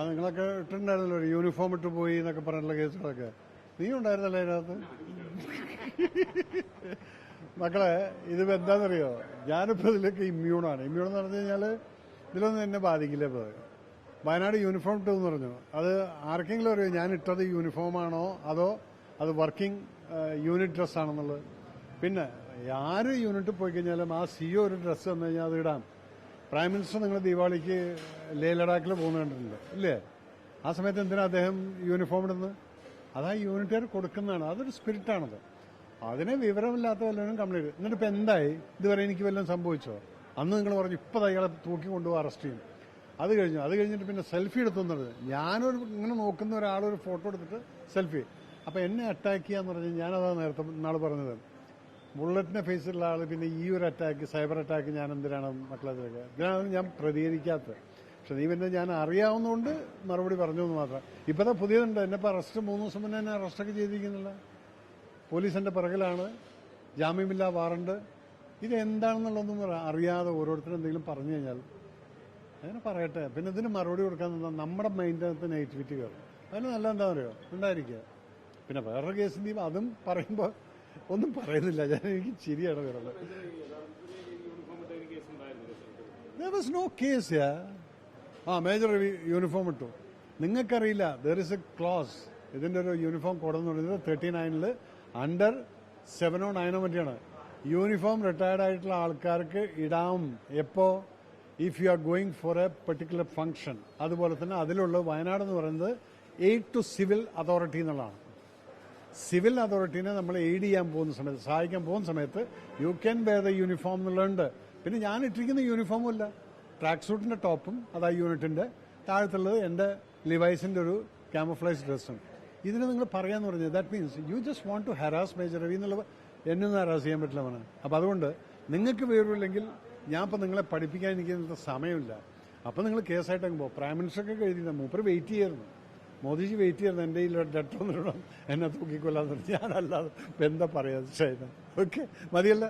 നിങ്ങളൊക്കെ ഇട്ടിട്ടുണ്ടായിരുന്നല്ലോ ഒരു യൂണിഫോം ഇട്ട് പോയി എന്നൊക്കെ പറഞ്ഞിട്ടുള്ള കേസുകളൊക്കെ. നീ ഉണ്ടായിരുന്നല്ലോ അതിനകത്ത്. മക്കളെ, ഇതിപ്പോ എന്താണെന്നറിയോ, ഞാനിപ്പോൾ ഇതിലൊക്കെ ഇമ്മ്യൂണാണ്. ഇമ്മ്യൂൺ എന്ന് പറഞ്ഞു കഴിഞ്ഞാൽ ഇതിലൊന്നും എന്നെ ബാധിക്കില്ല. ഇപ്പോൾ വയനാട് യൂണിഫോം ഇട്ടെന്ന് പറഞ്ഞു, അത് ആർക്കെങ്കിലും അറിയോ ഞാൻ ഇട്ടത് യൂണിഫോമാണോ അതോ അത് വർക്കിംഗ് യൂണിറ്റ് ഡ്രസ്സാണെന്നുള്ളത്? പിന്നെ ആര് യൂണിറ്റ് പോയി കഴിഞ്ഞാലും ആ സിഒ ഒരു ഡ്രസ്സ് വന്നു കഴിഞ്ഞാൽ അത് ഇടാം. പ്രൈം മിനിസ്റ്റർ നിങ്ങൾ ദീപാവലിക്ക് ലേ ലഡാക്കിൽ പോകുന്ന കണ്ടിട്ടുണ്ട് ഇല്ലേ? ആ സമയത്ത് എന്തിനാ അദ്ദേഹം യൂണിഫോം ഇടുന്നത്? അതാ യൂണിറ്റുകാർ കൊടുക്കുന്നതാണ്. അതൊരു സ്പിരിറ്റാണത്. അതിനെ വിവരമില്ലാത്ത വല്ലവരും കംപ്ലൈൻറ്റ്. എന്നിട്ട് ഇപ്പം എന്തായി? ഇതുവരെ എനിക്ക് വല്ലതും സംഭവിച്ചോ? അന്ന് നിങ്ങൾ പറഞ്ഞു ഇപ്പം അയാളെ തൂക്കി കൊണ്ടുപോകും, അറസ്റ്റ് ചെയ്യും. അത് കഴിഞ്ഞിട്ട് പിന്നെ സെൽഫി എടുത്തുന്നത്. ഞാനൊരു ഇങ്ങനെ നോക്കുന്ന ഒരാളൊരു ഫോട്ടോ എടുത്തിട്ട് സെൽഫി. അപ്പം എന്നെ അറ്റാക്ക് ചെയ്യാന്ന് പറഞ്ഞാൽ ഞാനതാ നേരത്തെ നാൾ പറഞ്ഞത്. ബുള്ളറ്റിനെ ഫേസിലുള്ള ആൾ പിന്നെ ഈ ഒരു അറ്റാക്ക്, സൈബർ അറ്റാക്ക് ഞാൻ എന്തിനാണ് മക്കളെ ഇതിനാണ് ഞാൻ പ്രതികരിക്കാത്തത്. പക്ഷെ നീ പിന്നെ ഞാൻ അറിയാവുന്നതുകൊണ്ട് മറുപടി പറഞ്ഞു എന്ന് മാത്രം. ഇപ്പോഴത്തെ പുതിയതുണ്ട്, എന്നെ ഇപ്പോൾ അറസ്റ്റ് 3 ദിവസം മുന്നേ എന്നെ അറസ്റ്റൊക്കെ ചെയ്തിരിക്കുന്നില്ല. പോലീസിന്റെ പിറകിലാണ്, ജാമ്യമില്ലാ വാറണ്ട്. ഇത് എന്താണെന്നുള്ളതൊന്നും അറിയാതെ ഓരോരുത്തരും എന്തെങ്കിലും പറഞ്ഞു കഴിഞ്ഞാൽ അങ്ങനെ പറയട്ടെ. പിന്നെ ഇതിന് മറുപടി കൊടുക്കാൻ നമ്മുടെ മൈൻഡിനകത്ത് നെഗറ്റിവിറ്റി കയറും. അതിന് നല്ല എന്താ പറയുക ഉണ്ടായിരിക്കുക. പിന്നെ വേറൊരു കേസിൻ്റെയും അതും പറയുമ്പോൾ ഒന്നും പറയുന്നില്ല ഞാൻ. എനിക്ക് ചിരിയാണ് വരുന്നത്. There was no case, yeah. Major uniform ഇട്ടു. നിങ്ങൾക്കറിയില്ല, ദർ ഇസ് എ ക്ലോസ്. ഇതിന്റെ ഒരു യൂണിഫോം കോഡ് എന്ന് പറയുന്നത് 39-ൽ അണ്ടർ 7-ഓ 9-ഓ മറ്റാണ്. യൂണിഫോം റിട്ടയർഡ് ആയിട്ടുള്ള ആൾക്കാർക്ക് ഇടാം. എപ്പോ? If you are going for a particular function. അതുപോലെ തന്നെ അതിലുള്ള വയനാട് എന്ന് പറയുന്നത് എയ്ഡ് ടു സിവിൽ അതോറിറ്റി എന്നുള്ളതാണ്. സിവിൽ അതോറിറ്റീനെ നമ്മൾ എയ്ഡ് ചെയ്യാൻ പോകുന്ന സമയത്ത്, സഹായിക്കാൻ പോകുന്ന സമയത്ത് you can wear the uniform എന്നുള്ളതുണ്ട്. പിന്നെ ഞാൻ ഇട്ടിരിക്കുന്ന യൂണിഫോമും ഇല്ല, ട്രാക്ക് സൂട്ടിന്റെ ടോപ്പും അതാ യൂണിറ്റിന്റെ, താഴത്തുള്ളത് എന്റെ ലിവൈസിന്റെ ഒരു ക്യാമഫ്ലൈസ് ഡ്രസ്സും. ഇതിന് നിങ്ങൾ പറയാന്ന് പറഞ്ഞത് that means you just want to harass major Ravi എന്നുള്ള. എന്നൊന്നും ഹരാസ് ചെയ്യാൻ പറ്റില്ല വേണം. അപ്പം അതുകൊണ്ട് നിങ്ങൾക്ക് വിവരമില്ലെങ്കിൽ ഞാൻ ഇപ്പം നിങ്ങളെ പഠിപ്പിക്കാൻ എനിക്ക് സമയമില്ല. അപ്പം നിങ്ങൾ കേസായിട്ട് അങ്ങ് പോകും. പ്രൈം മിനിസ്റ്ററൊക്കെ എഴുതിയില്ല, മൂപ്പര് വെയിറ്റ് ചെയ്യായിരുന്നു. മോദിജി വെയിറ്റ് ചെയ്യരുത് എൻ്റെ ഈ ലെറ്റർ ഒന്നിടണം എന്നെ തൂക്കിക്കൊല്ലാന്ന് പറഞ്ഞു. ഞാനല്ലാതെ എന്താ പറയാ? ഓക്കെ, മതിയല്ല.